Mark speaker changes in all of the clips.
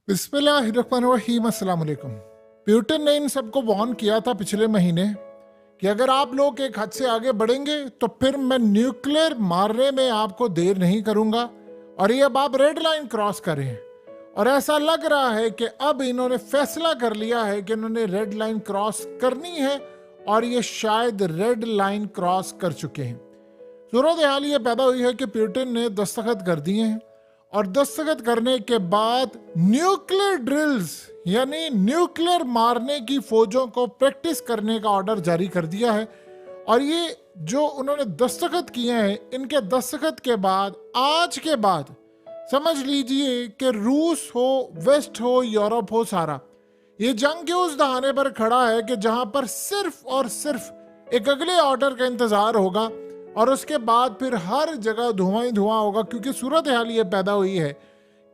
Speaker 1: बिस्मिल्लाहिर्रहमानिर्रहीम। अस्सलाम वालेकुम। प्यूटन ने इन सबको वार्न किया था पिछले महीने कि अगर आप लोग एक हद से आगे बढ़ेंगे तो फिर मैं न्यूक्लियर मारने में आपको देर नहीं करूंगा, और ये अब आप रेड लाइन क्रॉस करें। और ऐसा लग रहा है कि अब इन्होंने फैसला कर लिया है कि इन्होंने रेड लाइन क्रॉस करनी है, और ये शायद रेड लाइन क्रॉस कर चुके हैं। सूरत हाल ये पैदा हुई है कि प्यूटन ने दस्तखत कर दिए हैं, और दस्तखत करने के बाद न्यूक्लियर ड्रिल्स यानी न्यूक्लियर मारने की फौजों को प्रैक्टिस करने का ऑर्डर जारी कर दिया है। और ये जो उन्होंने दस्तखत किए हैं, इनके दस्तखत के बाद आज के बाद समझ लीजिए कि रूस हो, वेस्ट हो, यूरोप हो, सारा ये जंग के उस दहाने पर खड़ा है कि जहां पर सिर्फ और सिर्फ एक अगले ऑर्डर का इंतजार होगा, और उसके बाद फिर हर जगह धुआं ही धुआं होगा। क्योंकि सूरत हाल ये पैदा हुई है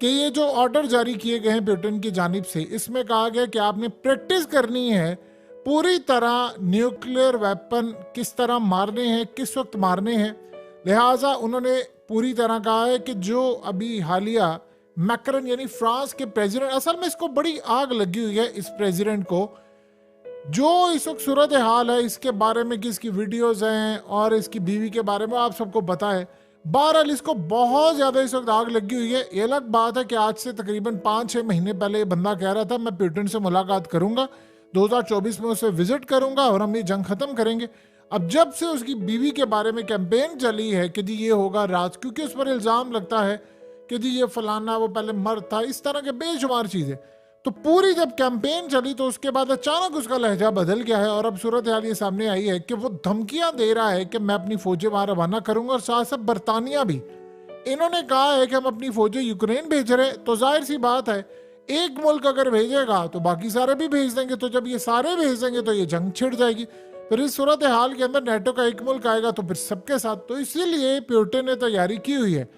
Speaker 1: कि ये जो ऑर्डर जारी किए गए हैं प्यूटन की जानिब से, इसमें कहा गया कि आपने प्रैक्टिस करनी है पूरी तरह न्यूक्लियर वेपन किस तरह मारने हैं, किस वक्त मारने हैं। लिहाजा उन्होंने पूरी तरह कहा है कि जो अभी हालिया मैक्रन यानी फ्रांस के प्रेसिडेंट, असल में इसको बड़ी आग लगी हुई है इस प्रेसिडेंट को, जो इस वक्त सूरत हाल है इसके बारे में कि इसकी वीडियोस हैं और इसकी बीवी के बारे में आप सबको पता है। बहरहाल इसको बहुत ज़्यादा इस वक्त आग लगी हुई है। ये अलग बात है कि आज से तकरीबन 5-6 महीने पहले ये बंदा कह रहा था मैं प्यूटन से मुलाकात करूंगा, 2024 में उसे विजिट करूंगा और हम ये जंग ख़त्म करेंगे। अब जब से उसकी बीवी के बारे में कैंपेन चली है कि जी ये होगा राज, क्योंकि उस पर इल्ज़ाम लगता है कि जी ये फलाना, वो पहले मर्द था, इस तरह के बेशुमार चीज़ें, तो पूरी जब कैंपेन चली तो उसके बाद अचानक उसका लहजा बदल गया है। और अब सूरत हाल ये सामने आई है कि वो धमकियां दे रहा है कि मैं अपनी फौजें वहां रवाना करूंगा, और साथ साथ बरतानिया भी। इन्होंने कहा है कि हम अपनी फौजें यूक्रेन भेज रहे, तो जाहिर सी बात है एक मुल्क अगर भेजेगा तो बाकी सारे भी भेज देंगे, तो जब ये सारे भेज देंगे तो ये जंग छिड़ जाएगी। फिर इस सूरत हाल के अंदर नेटो का एक मुल्क आएगा तो फिर सबके साथ। तो इसीलिए प्यूटन ने तैयारी की हुई है।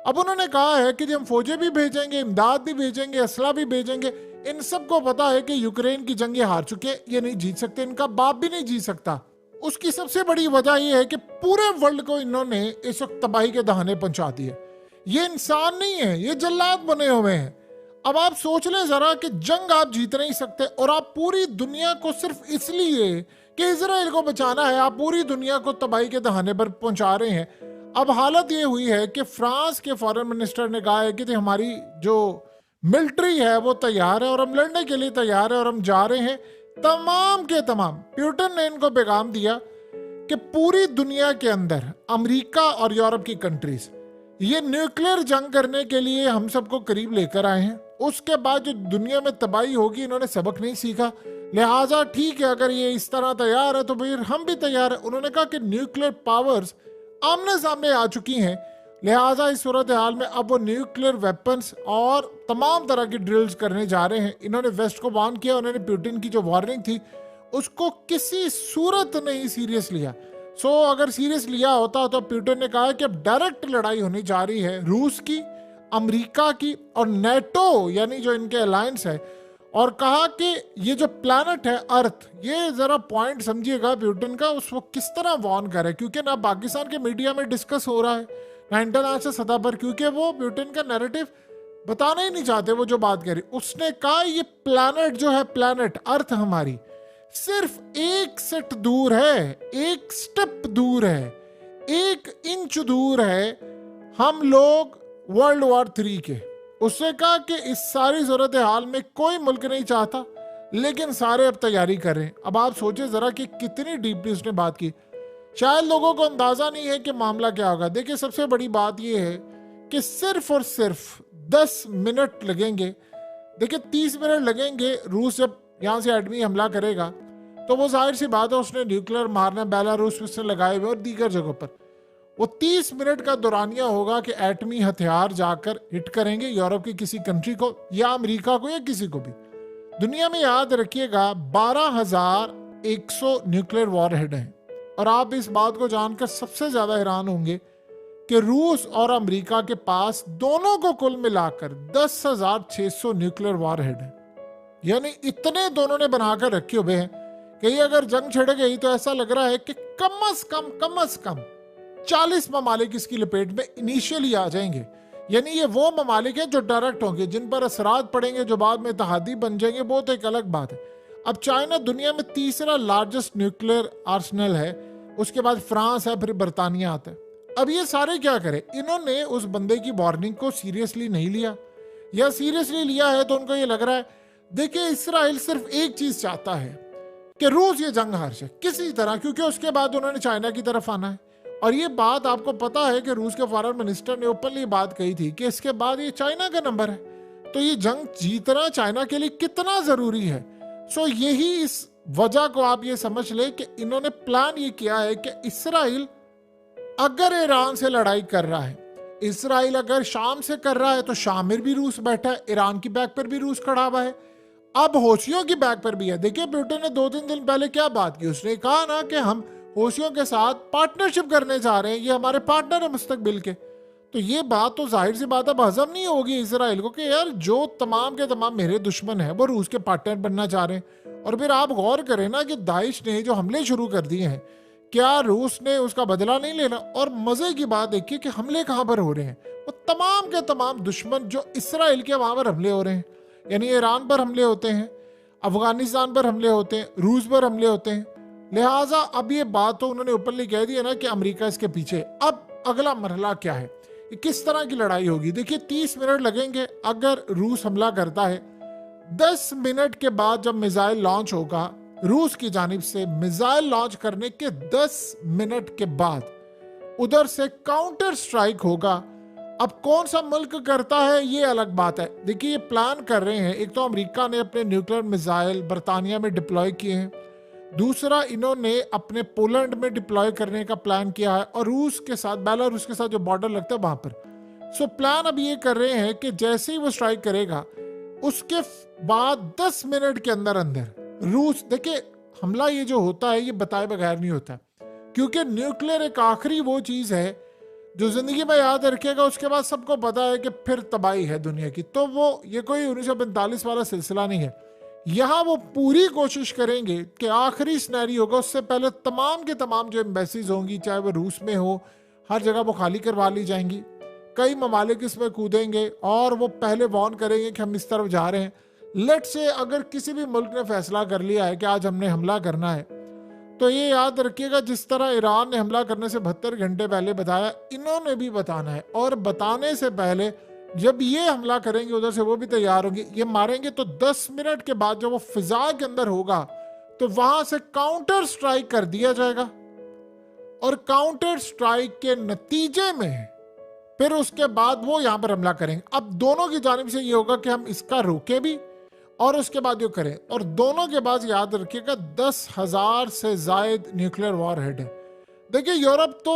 Speaker 1: अब उन्होंने कहा है कि हम फौजें भी भेजेंगे, इमदाद भी भेजेंगे, असला भी भेजेंगे। इन सबको पता है कि यूक्रेन की जंग ये हार चुके हैं, ये नहीं जीत सकते, इनका बाप भी नहीं जीत सकता। उसकी सबसे बड़ी वजह यह है कि पूरे वर्ल्ड को इन्होंने इस वक्त तबाही के दहाने पहुंचा दिए। ये इंसान नहीं है, ये जल्लाद बने हुए हैं। अब आप सोच लें जरा कि जंग आप जीत नहीं सकते, और आप पूरी दुनिया को सिर्फ इसलिए कि इजराइल को बचाना है, आप पूरी दुनिया को तबाही के दहाने पर पहुंचा रहे हैं। अब हालत ये हुई है कि फ्रांस के फॉरेन मिनिस्टर ने कहा है कि हमारी जो मिलिट्री है वो तैयार है और हम लड़ने के लिए तैयार है और हम जा रहे हैं। तमाम के तमाम प्यूटन ने इनको पैगाम दिया कि पूरी दुनिया के अंदर अमेरिका और यूरोप की कंट्रीज ये न्यूक्लियर जंग करने के लिए हम सबको करीब लेकर आए हैं। उसके बाद जो दुनिया में तबाही होगी, इन्होंने सबक नहीं सीखा। लिहाजा ठीक है, अगर ये इस तरह तैयार है तो फिर हम भी तैयार है। उन्होंने कहा कि न्यूक्लियर पावर्स आमने सामने आ चुकी हैं, लिहाजा इस सूरत हाल में अब वो न्यूक्लियर वेपन्स और तमाम तरह की ड्रिल्स करने जा रहे हैं। इन्होंने वेस्ट को वार्न किया, उन्होंने प्यूटन की जो वार्निंग थी उसको किसी सूरत नहीं सीरियस लिया। अगर सीरियस लिया होता तो प्यूटन ने कहा कि अब डायरेक्ट लड़ाई होने जा रही है रूस की, अमेरिका की और नेटो यानी जो इनके अलायंस है। और कहा कि ये जो प्लैनेट है अर्थ, ये जरा पॉइंट समझिएगा प्यूटन का, उस वो किस तरह वार्न करे, क्योंकि ना पाकिस्तान के मीडिया में डिस्कस हो रहा है ना इंटरनेशनल सतह पर, क्योंकि वो प्यूटन का नैरेटिव बताना ही नहीं चाहते। वो जो बात कह रही, उसने कहा ये प्लैनेट जो है, प्लैनेट अर्थ हमारी सिर्फ एक सेट दूर है, एक स्टेप दूर है, 1 इंच दूर है हम लोग वर्ल्ड वॉर 3 के। उसने कहा कि इस सारी सूरत हाल में कोई मुल्क नहीं चाहता, लेकिन सारे अब तैयारी कर रहे हैं। अब आप सोचे जरा कि कितनी डीपली उसने बात की। शायद लोगों को अंदाजा नहीं है कि मामला क्या होगा। देखिए, सबसे बड़ी बात यह है कि सिर्फ और सिर्फ 10 मिनट लगेंगे। देखिए, 30 मिनट लगेंगे। रूस जब यहां से एटमी हमला करेगा तो वो जाहिर सी बात है उसने न्यूक्लियर मारना, बेलारूस में उसने लगाए हुए और दीगर जगहों पर। वो 30 मिनट का दौरानिया होगा कि एटमी हथियार जाकर हिट करेंगे यूरोप की किसी कंट्री को या अमेरिका को या किसी को भी। दुनिया में याद रखिएगा 12,100 न्यूक्लियर वॉरहेड हैं। और आप इस बात को जानकर सबसे ज्यादा हैरान होंगे कि रूस और अमेरिका के पास दोनों को कुल मिलाकर 10,600 न्यूक्लियर वॉरहेड हैं। यानी इतने दोनों ने बनाकर रखे हुए हैं कि अगर जंग छिड़ गई तो ऐसा लग रहा है कि कम अज कम 40 ममालिक इसकी लपेट में इनिशियली आ जाएंगे। यानी ये वो ममालिक हैं जो डायरेक्ट होंगे, जिन पर असरात पड़ेंगे, जो बाद में इत्तेहादी बन जाएंगे, वो तो एक अलग बात है। अब चाइना दुनिया में तीसरा लार्जेस्ट न्यूक्लियर आर्सेनल है, उसके बाद फ्रांस है, फिर बरतानिया आता है। अब ये सारे क्या करें, इन्होंने उस बंदे की वार्निंग को सीरियसली नहीं लिया, या सीरियसली लिया है तो उनको ये लग रहा है, देखिए इसराइल सिर्फ एक चीज चाहता है कि रूस ये जंग हार जाए किसी तरह, क्योंकि उसके बाद उन्होंने चाइना की तरफ आना है। और ये बात आपको पता है कि रूस के फॉरेन मिनिस्टर ने ओपनली बात कही थी कि इसके बाद ये चाइना का नंबर है, तो ये जंग जीतना चाइना के लिए कितना जरूरी है। सो यही इस वजह को आप ये समझ ले कि इन्होंने प्लान ये किया है कि इसराइल अगर ईरान से लड़ाई कर रहा है, इसराइल अगर शाम से कर रहा है, तो शाम में भी रूस बैठा है, ईरान की बैक पर भी रूस खड़ा हुआ है, अब हौसियों की बैक पर भी है। देखिए पुतिन ने 2-3 दिन पहले क्या बात की, उसने कहा ना कि हम हौसियों के साथ पार्टनरशिप करने जा रहे हैं, ये हमारे पार्टनर है मुस्तकबिल के। तो ये बात तो जाहिर सी बात अब हजम नहीं होगी इसराइल को कि यार जो तमाम के तमाम मेरे दुश्मन है वो रूस के पार्टनर बनना चाह रहे हैं। और फिर आप गौर करें ना कि दाइश ने जो हमले शुरू कर दिए हैं, क्या रूस ने उसका बदला नहीं लेना? और मजे की बात देखिए कि हमले कहां पर हो रहे हैं, वो तमाम के तमाम दुश्मन जो इसराइल के वहां पर हमले हो रहे हैं, यानी ईरान पर हमले होते हैं, अफगानिस्तान पर हमले होते हैं, रूस पर हमले होते हैं। लिहाजा अब ये बात तो उन्होंने ओपनली कह दी है ना कि अमेरिका इसके पीछे। अब अगला मरहला क्या है, किस तरह की लड़ाई होगी? देखिए 30 मिनट लगेंगे अगर रूस हमला करता है। 10 मिनट के बाद जब मिसाइल लॉन्च होगा, रूस की जानिब से मिसाइल लॉन्च करने के 10 मिनट के बाद उधर से काउंटर स्ट्राइक होगा। अब कौन सा मुल्क करता है ये अलग बात है। देखिए ये प्लान कर रहे हैं, एक तो अमेरिका ने अपने न्यूक्लियर मिसाइल बरतानिया में डिप्लॉय किए हैं, दूसरा इन्होंने अपने पोलैंड में डिप्लॉय करने का प्लान किया है, और रूस के साथ, बेलारूस के साथ जो बॉर्डर लगता है वहां पर। सो प्लान अब ये कर रहे हैं कि जैसे ही वो स्ट्राइक करेगा उसके बाद 10 मिनट के अंदर अंदर रूस, देखिए हमला ये जो होता है ये बताए बगैर नहीं होता, क्योंकि न्यूक्लियर एक आखिरी वो चीज है जो जिंदगी में याद रखेगा, उसके बाद सबको पता है कि फिर तबाही है दुनिया की। तो वो ये कोई 1945 वाला सिलसिला नहीं है, यहाँ वो पूरी कोशिश करेंगे कि आखिरी सिनेरियो होगा, उससे पहले तमाम के तमाम जो एम्बेसीज होंगी, चाहे वो रूस में हो, हर जगह वो खाली करवा ली जाएंगी। कई ममालिक इसमें कूदेंगे और वो पहले वार्न करेंगे कि हम इस तरफ जा रहे हैं। लेट से अगर किसी भी मुल्क ने फैसला कर लिया है कि आज हमने हमला करना है, तो ये याद रखिएगा जिस तरह ईरान ने हमला करने से 72 घंटे पहले बताया, इन्होंने भी बताना है। और बताने से पहले जब ये हमला करेंगे उधर से वो भी तैयार होंगे, ये मारेंगे तो 10 मिनट के बाद जब वो फिजा के अंदर होगा तो वहां से काउंटर स्ट्राइक कर दिया जाएगा, और काउंटर स्ट्राइक के नतीजे में फिर उसके बाद वो यहां पर हमला करेंगे। अब दोनों की जानिब से ये होगा कि हम इसका रोके भी और उसके बाद ये करें, और दोनों के बाद याद रखिएगा 10,000 से जायद न्यूक्लियर वॉर हेड है। देखिए यूरोप तो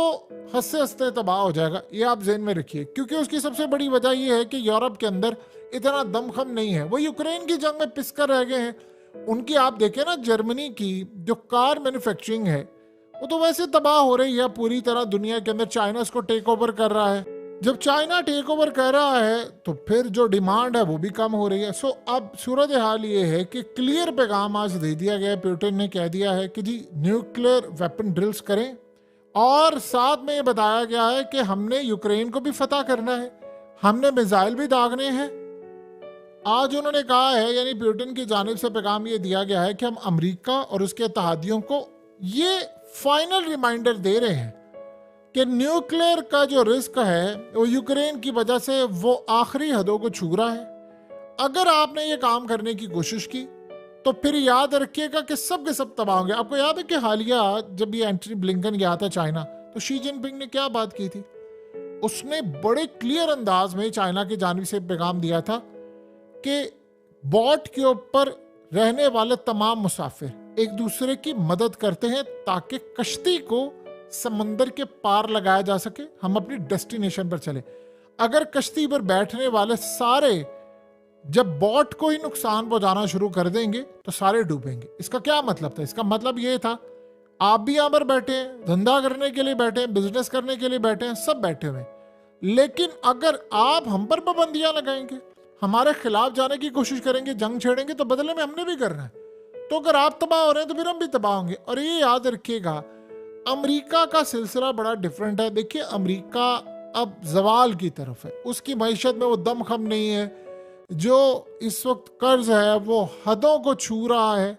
Speaker 1: हंसते हंसते तबाह हो जाएगा, ये आप ज़हन में रखिए, क्योंकि उसकी सबसे बड़ी वजह ये है कि यूरोप के अंदर इतना दमखम नहीं है। वो यूक्रेन की जंग में पिसकर रह गए हैं। उनकी आप देखें ना, जर्मनी की जो कार मैन्युफैक्चरिंग है वो तो वैसे तबाह हो रही है पूरी तरह दुनिया के अंदर। चाइना उसको टेक ओवर कर रहा है। जब चाइना टेक ओवर कर रहा है तो फिर जो डिमांड है वो भी कम हो रही है। सो अब सूरत हाल ये है कि क्लियर पैगाम आज दे दिया गया, पुतिन ने कह दिया है कि जी न्यूक्लियर वेपन ड्रिल्स करें, और साथ में ये बताया गया है कि हमने यूक्रेन को भी फतह करना है, हमने मिसाइल भी दागने हैं। आज उन्होंने कहा है, यानी पुतिन की जानिब से पैगाम ये दिया गया है कि हम अमेरिका और उसके इत्तेहादियों को ये फाइनल रिमाइंडर दे रहे हैं कि न्यूक्लियर का जो रिस्क है वो यूक्रेन की वजह से वो आखिरी हदों को छू रहा है। अगर आपने ये काम करने की कोशिश की तो फिर याद रखिएगा कि सब के सब तबाह होंगे। आपको याद है कि हालिया जब ये एंटनी ब्लिंकन गया था चाइना, तो शी जिनपिंग ने क्या बात की थी? उसने बड़े क्लियर अंदाज में चाइना की जानिब से पैगाम दिया था कि बोट के ऊपर रहने वाले तमाम मुसाफिर एक दूसरे की मदद करते हैं ताकि कश्ती को समंदर के पार लगाया जा सके, हम अपनी डेस्टिनेशन पर चले। अगर कश्ती पर बैठने वाले सारे जब बोट को ही नुकसान पहुंचाना शुरू कर देंगे तो सारे डूबेंगे। इसका क्या मतलब था? इसका मतलब ये था आप भी यहां पर बैठे हैं, धंधा करने के लिए बैठे हैं, बिजनेस करने के लिए बैठे हैं, सब बैठे हुए हैं, लेकिन अगर आप हम पर पाबंदियां लगाएंगे, हमारे खिलाफ जाने की कोशिश करेंगे, जंग छेड़ेंगे, तो बदले में हमने भी करना है। तो अगर आप तबाह हो रहे हैं तो फिर हम भी तबाह होंगे। और ये याद रखिएगा अमेरिका का सिलसिला बड़ा डिफरेंट है। देखिए अमेरिका अब जवाल की तरफ है, उसकी मईशत में वो दमखम नहीं है, जो इस वक्त कर्ज है वो हदों को छू रहा है।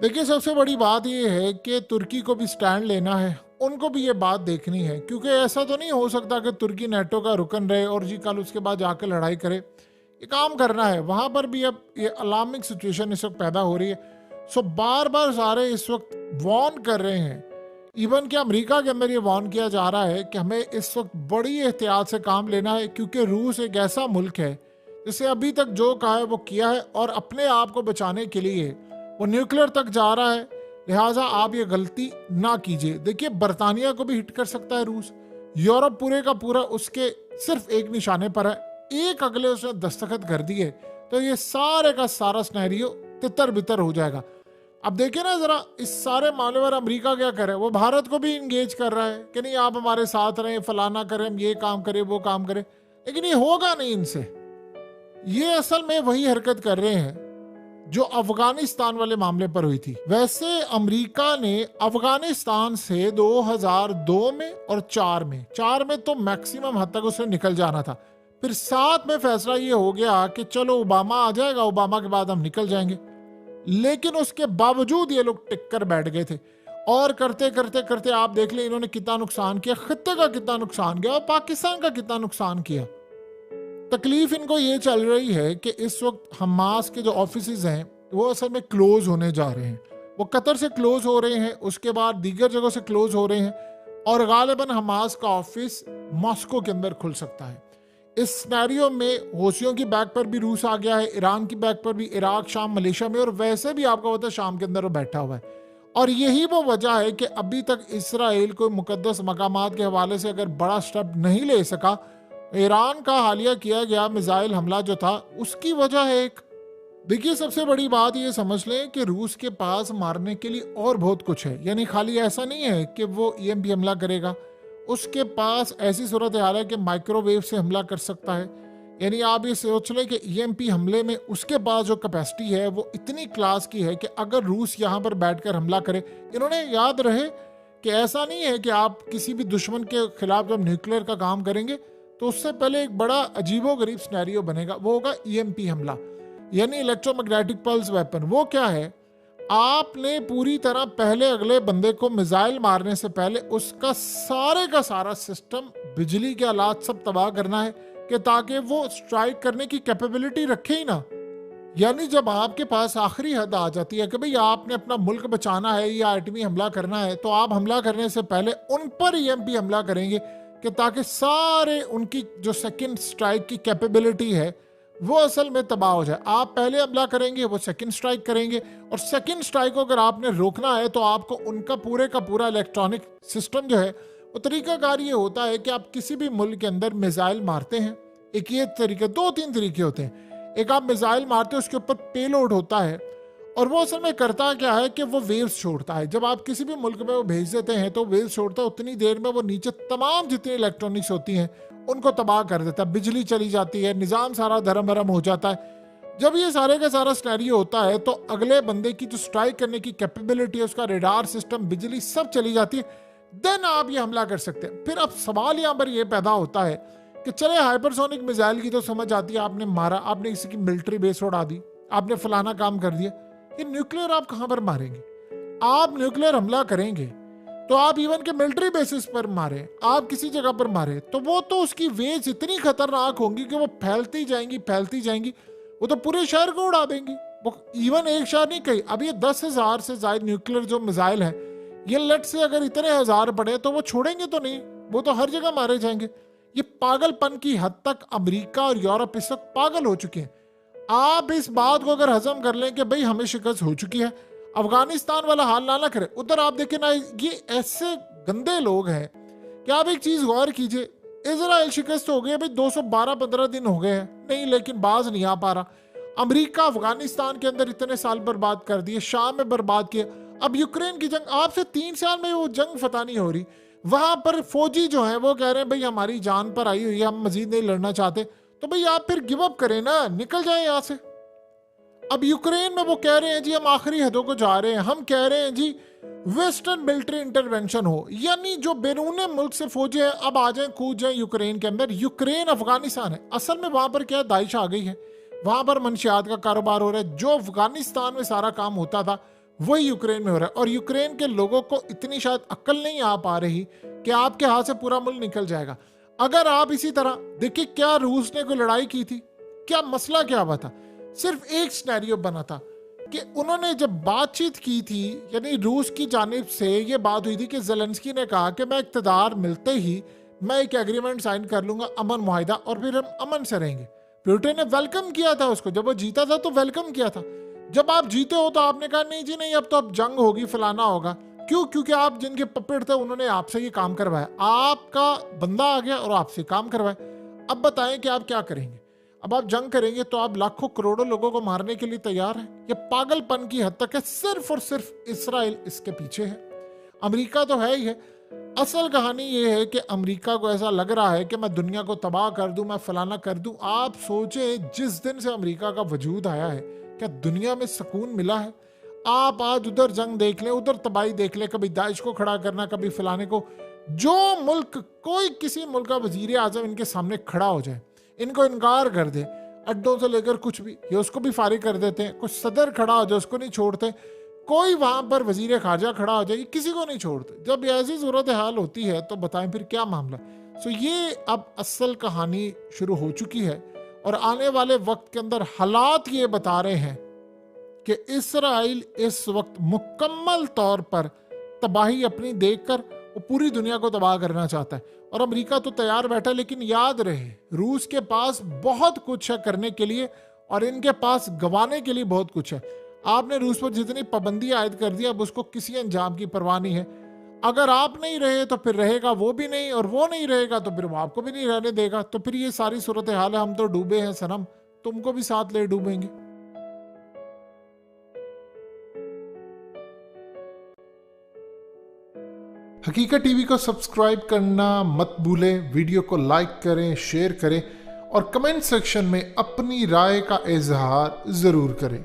Speaker 1: देखिए सबसे बड़ी बात ये है कि तुर्की को भी स्टैंड लेना है, उनको भी ये बात देखनी है, क्योंकि ऐसा तो नहीं हो सकता कि तुर्की नेटो का रुकन रहे और जी कल उसके बाद जाकर लड़ाई करे। ये काम करना है, वहाँ पर भी अब ये अलार्मिंग सिचुएशन इस वक्त पैदा हो रही है। सो बार बार सारे इस वक्त वार्न कर रहे हैं, इवन कि अमेरिका के अंदर ये वार्न किया जा रहा है कि हमें इस वक्त बड़ी एहतियात से काम लेना है, क्योंकि रूस एक ऐसा मुल्क है जिसे अभी तक जो कहा है वो किया है और अपने आप को बचाने के लिए वो न्यूक्लियर तक जा रहा है। लिहाजा आप ये गलती ना कीजिए। देखिए बरतानिया को भी हिट कर सकता है रूस, यूरोप पूरे का पूरा उसके सिर्फ एक निशाने पर है, एक अगले उसने दस्तखत कर दिए तो ये सारे का सारा सिनेरियो तितर बितर हो जाएगा। अब देखिए ना जरा इस सारे मामले पर अमेरिका क्या करे, वो भारत को भी इंगेज कर रहा है कि नहीं आप हमारे साथ रहें, फलाना करें, हम ये काम करें वो काम करें, लेकिन ये होगा नहीं इनसे। ये असल में वही हरकत कर रहे हैं जो अफगानिस्तान वाले मामले पर हुई थी। वैसे अमेरिका ने अफगानिस्तान से 2002 में और 4 में तो मैक्सिमम हद तक उसे निकल जाना था, फिर 7 में फैसला ये हो गया कि चलो ओबामा आ जाएगा, ओबामा के बाद हम निकल जाएंगे, लेकिन उसके बावजूद ये लोग टिक कर बैठ गए थे और करते करते करते आप देख लें इन्होंने कितना नुकसान किया, खत्ते का कितना नुकसान किया और पाकिस्तान का कितना नुकसान किया। तकलीफ इनको ये चल रही है कि इस वक्त हमास के जो ऑफिसेज हैं वो असल में क्लोज होने जा रहे हैं, वो कतर से क्लोज हो रहे हैं, उसके बाद दीगर जगहों से क्लोज हो रहे हैं और गालिबन हमास का ऑफिस मॉस्को के अंदर खुल सकता है। इस सिनेरियो में हौसियों की बैक पर भी रूस आ गया है, ईरान की बैक पर भी इराक, शाम, मलेशिया में, और वैसे भी आपको पता है शाम के अंदर वो बैठा हुआ है। और यही वो वजह है कि अभी तक इसराइल को मुकद्दस मकामात के हवाले से अगर बड़ा स्टेप नहीं ले सका। ईरान का हालिया किया गया मिसाइल हमला जो था उसकी वजह है एक। देखिए सबसे बड़ी बात ये समझ लें कि रूस के पास मारने के लिए और बहुत कुछ है, यानी खाली ऐसा नहीं है कि वो ईएमपी हमला करेगा, उसके पास ऐसी सूरत हाल है कि माइक्रोवेव से हमला कर सकता है। यानी आप ये सोच लें कि ईएमपी हमले में उसके पास जो कैपेसिटी है वो इतनी क्लास की है कि अगर रूस यहाँ पर बैठकर हमला करे, इन्होंने याद रहे कि ऐसा नहीं है कि आप किसी भी दुश्मन के खिलाफ जब न्यूक्लियर का काम करेंगे तो उससे पहले एक बड़ा अजीबोगरीब सिनेरियो बनेगा, वो होगा ईएमपी हमला, यानी इलेक्ट्रोमैग्नेटिक पल्स वेपन। वो क्या है, आपने पूरी तरह पहले अगले बंदे को मिसाइल मारने से पहले उसका सारे का सारा सिस्टम, बिजली के आलात सब तबाह करना है कि ताकि वो स्ट्राइक करने की कैपेबिलिटी रखे ही ना। यानी जब आपके पास आखिरी हद आ जाती है कि भाई आपने अपना मुल्क बचाना है या एटमी हमला करना है, तो आप हमला करने से पहले उन पर ईएमपी हमला करेंगे कि ताकि सारे उनकी जो सेकंड स्ट्राइक की कैपेबिलिटी है वो असल में तबाह हो जाए। आप पहले हमला करेंगे, वो सेकंड स्ट्राइक करेंगे, और सेकंड स्ट्राइक को अगर आपने रोकना है तो आपको उनका पूरे का पूरा इलेक्ट्रॉनिक सिस्टम जो है वो तरीकाकार ये होता है कि आप किसी भी मुल्क के अंदर मिसाइल मारते हैं, एक ये तरीके, 2-3 तरीके होते हैं। एक आप मिसाइल मारते हैं, उसके ऊपर पेलोड होता है और वो असल में करता क्या है कि वो वेव्स छोड़ता है। जब आप किसी भी मुल्क में वो भेज देते हैं तो वेव्स छोड़ता है, उतनी देर में वो नीचे तमाम जितनी इलेक्ट्रॉनिक्स होती हैं उनको तबाह कर देता है, बिजली चली जाती है, निज़ाम सारा धर्म भरम हो जाता है। जब ये सारे का सारा सिनेरियो होता है तो अगले बंदे की जो स्ट्राइक करने की कैपेबिलिटी है, उसका रेडार सिस्टम, बिजली सब चली जाती है, देन आप ये हमला कर सकते हैं। फिर अब सवाल यहाँ पर ये पैदा होता है कि चले हाइपरसोनिक मिसाइल की तो समझ आती है, आपने मारा, आपने किसी की मिलिट्री बेस उड़ा दी, आपने फलाना काम कर दिया, ये न्यूक्लियर आप कहां पर मारेंगे? आप न्यूक्लियर हमला करेंगे तो आप इवन के मिलिट्री बेसिस पर मारे, आप किसी जगह पर मारे, तो वो तो उसकी वेज इतनी खतरनाक होंगी कि वो फैलती जाएंगी, वो तो पूरे शहर को उड़ा देंगी। वो इवन एक शहर नहीं, कहीं अब ये 10,000 से ज्यादा न्यूक्लियर जो मिसाइल है, ये लेट से अगर इतने हजार पड़े तो वो छोड़ेंगे तो नहीं, वो तो हर जगह मारे जाएंगे। ये पागलपन की हद तक अमेरिका और यूरोप इस वक्त पागल हो चुके हैं। आप इस बात को अगर हजम कर लें कि भाई हमें शिकस्त हो चुकी है, अफगानिस्तान वाला हाल ना करें, उधर आप देखें ना, ये ऐसे गंदे लोग हैं कि आप एक चीज गौर कीजिए, इजराइल शिकस्त हो गई, भाई 212-15 दिन हो गए हैं, नहीं लेकिन बाज नहीं आ पा रहा। अमेरिका अफगानिस्तान के अंदर इतने साल बर्बाद कर दिए, शाम में बर्बाद किया, अब यूक्रेन की जंग, आपसे 3 साल में वो जंग फतह नहीं हो रही, वहां पर फौजी जो है वो कह रहे हैं भाई हमारी जान पर आई हुई है, हम मजीद नहीं लड़ना चाहते, तो भाई आप फिर गिव अप करें ना, निकल जाएं यहां से। अब यूक्रेन में वो कह रहे हैं जी हम आखिरी हदों को जा रहे हैं, हम कह रहे हैं जी वेस्टर्न मिलिट्री इंटरवेंशन हो, यानी जो बैरूनी मुल्क से फौजें अब आ जाएं, कूद जाएं यूक्रेन के अंदर। यूक्रेन अफगानिस्तान है असल में, वहां पर क्या है, दाइश आ गई है, वहां पर मंशियात का कारोबार हो रहा है। जो अफगानिस्तान में सारा काम होता था वही यूक्रेन में हो रहा है। और यूक्रेन के लोगों को इतनी शायद अक्ल नहीं आ पा रही कि आपके हाथ से पूरा मुल्क निकल जाएगा। अगर आप इसी तरह देखिए, क्या रूस ने कोई लड़ाई की थी, क्या मसला क्या हुआ था, सिर्फ एक सिनेरियो बना था कि उन्होंने जब बातचीत की थी, यानी रूस की जानिब से ये बात हुई थी कि ज़ेलेंस्की ने कहा कि मैं इक़्तिदार मिलते ही मैं एक एग्रीमेंट साइन कर लूंगा, अमन मुआहिदा, और फिर हम अमन से रहेंगे। पुतिन ने वेलकम किया था उसको, जब वो जीता था तो वेलकम किया था। जब आप जीते हो तो आपने कहा नहीं जी नहीं, अब तो अब जंग होगी, फलाना होगा। क्यों? क्योंकि आप जिनके पपेट थे उन्होंने आपसे ये काम करवाया, आपका बंदा आ गया और आपसे काम करवाया। अब बताएं कि आप क्या करेंगे। अब आप जंग करेंगे तो आप लाखों करोड़ों लोगों को मारने के लिए तैयार हैं। ये पागलपन की हद तक है, सिर्फ और सिर्फ इसराइल इसके पीछे है। अमेरिका तो है ही है। असल कहानी ये है कि अमेरिका को ऐसा लग रहा है कि मैं दुनिया को तबाह कर दूं, मैं फलाना कर दूं। आप सोचे जिस दिन से अमेरिका का वजूद आया है, क्या दुनिया में सुकून मिला है? आप आज उधर जंग देख लें, उधर तबाही देख लें, कभी दाइश को खड़ा करना, कभी फलाने को। जो मुल्क, कोई किसी मुल्क का वजीर आजम इनके सामने खड़ा हो जाए, इनको इनकार कर दे, अड्डों से लेकर कुछ भी, ये उसको भी फारिग कर देते हैं। कुछ सदर खड़ा हो जाए उसको नहीं छोड़ते, कोई वहां पर वजीर खारजा खड़ा हो जाए, किसी को नहीं छोड़ते। जब ऐसी सूरत हाल होती है तो बताएं फिर क्या मामला। सो ये अब असल कहानी शुरू हो चुकी है और आने वाले वक्त के अंदर हालात ये बता रहे हैं कि इसराइल इस वक्त मुकम्मल तौर पर तबाही अपनी देखकर वो पूरी दुनिया को तबाह करना चाहता है। और अमेरिका तो तैयार बैठा, लेकिन याद रहे रूस के पास बहुत कुछ है करने के लिए और इनके पास गंवाने के लिए बहुत कुछ है। आपने रूस पर जितनी पाबंदी आयद कर दी, अब उसको किसी अंजाम की परवाह नहीं है। अगर आप नहीं रहे तो फिर रहेगा वो भी नहीं, और वो नहीं रहेगा तो फिर वो आपको भी नहीं रहने देगा। तो फिर ये सारी सूरत हाल है। हम तो डूबे हैं सनम, तुमको भी साथ ले डूबेंगे। हकीकत टीवी को सब्सक्राइब करना मत भूलें, वीडियो को लाइक करें, शेयर करें और कमेंट सेक्शन में अपनी राय का इजहार जरूर करें।